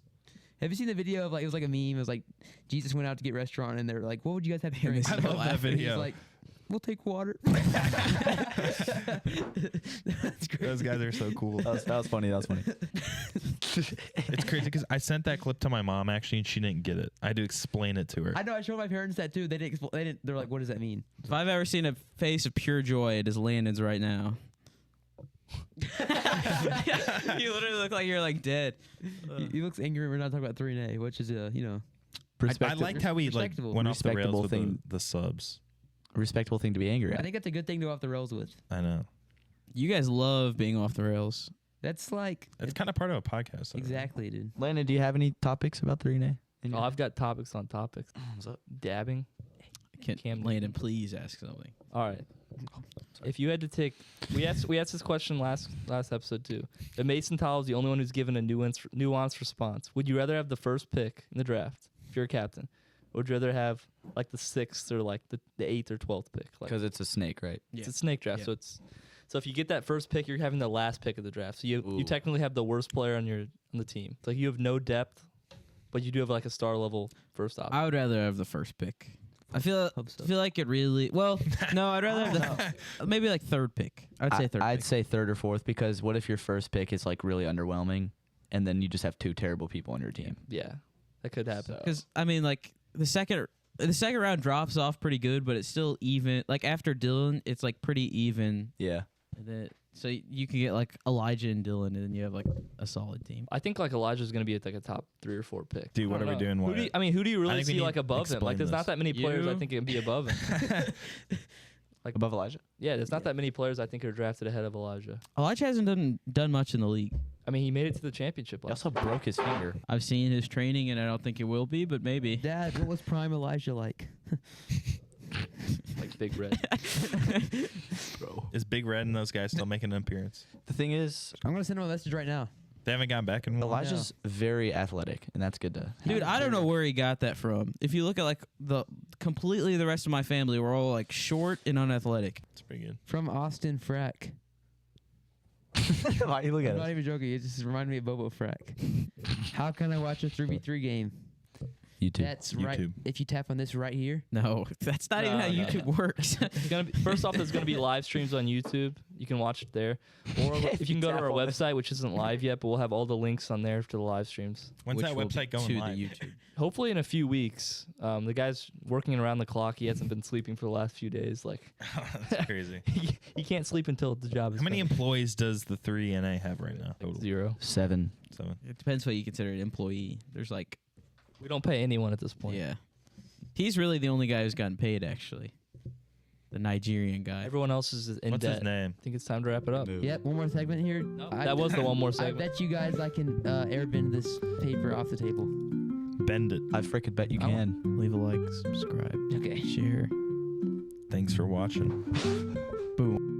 Have you seen the video of like it was like a meme? It was like Jesus went out to get restaurant and they're like, "What would you guys have to drink?" I love that And he's video. like, "We'll take water." That's great. Those guys are so cool. That was funny. That was funny. It's crazy because I sent that clip to my mom actually, and she didn't get it. I had to explain it to her. I know. I showed my parents that too. They didn't. They didn't. They're like, "What does that mean?" If I've ever seen a face of pure joy, it is Landon's right now. You literally look like you're like dead. He looks angry. We're not talking about 3-and-A, which is I liked how we like Respectable. went off the rails Respectable with thing. the subs. Respectable thing to be angry I at. think that's a good thing to go off the rails with. I know. You guys love being off the rails. That's like It's kind of part of a podcast. Though, right? exactly, dude. Landon, do you have any topics about 3-and-A? Oh, I've got topics on topics. What's up? Dabbing. Can Landon please ask something? All right. If you had to take, we asked this question last episode too. But Mason Towell is the only one who's given a nuanced response. Would you rather have the first pick in the draft if you're a captain, or would you rather have like the 6th or like the 8th or 12th pick? Like, Because it's a snake, right? it's a snake draft, Yeah. so if you get that first pick, you're having the last pick of the draft. So you Ooh. technically have the worst player on the team. It's like you have no depth, but you do have like a star level first option. I would rather have the first pick. I feel Hope so. like it really. Well, no, I'd rather have the maybe like third pick. I'd say third. I'd pick. say third or fourth because what if your first pick is like really underwhelming, and then you just have 2 terrible people on your team? Yeah, that could happen. Because I mean, like the second round drops off pretty good, but it's still even. Like after Dylan, it's like pretty even. Yeah. And then, so you can get like Elijah and Dylan, and then you have like a solid team. I think like Elijah's going to be at like a top 3 or 4 pick. Dude, what I are we don't know. doing? Who do you, Wyatt? I mean, who do you I really think we see need like to above him? Like, explain there's not this. that many players I You? think can be above him. Like Above Elijah? Yeah, there's not that many players I think are drafted ahead of Elijah. Elijah hasn't done much in the league. I mean, he made it to the championship He last also broke his finger. I've seen his training, and I don't think it will be, but maybe. Dad, what was prime Elijah like? like Big Red. Bro. Is Big Red and those guys still making an appearance? The thing is, I'm gonna send him a message right now. They haven't gone back in a while. Elijah's very athletic, and that's good to. Dude, I don't know where he got that from. If you look at like the rest of my family, we're all like short and unathletic. It's pretty good. From Austin Frack. Why you look I'm not even joking. It just reminded me of Bobo Frack. How can I watch a 3v3 game? YouTube. That's right. YouTube. If you tap on this right here. No, that's not even how No. YouTube works. It's gonna be, first off, there's going to be live streams on YouTube. You can watch it there. Or if you can go to our website, which isn't live yet, but we'll have all the links on there to the live streams. When's which that will website be going to live? the YouTube. Hopefully in a few weeks. The guy's working around the clock. He hasn't been sleeping for the last few days. Like That's crazy. he can't sleep until the job is How many done. employees does the 3NA have right now? Total? 0. 7. 7. It depends what you consider an employee. There's like, We don't pay anyone at this point. yeah. He's really the only guy who's gotten paid, actually. The Nigerian guy. Everyone else is in What's debt. his name? I think it's time to wrap it up. Yep, one more segment here. That was the one more I segment. bet you guys I can airbend this paper off the table. Bend it. I freaking bet you I can. Leave a like, subscribe, Okay. share. Thanks for watching. Boom.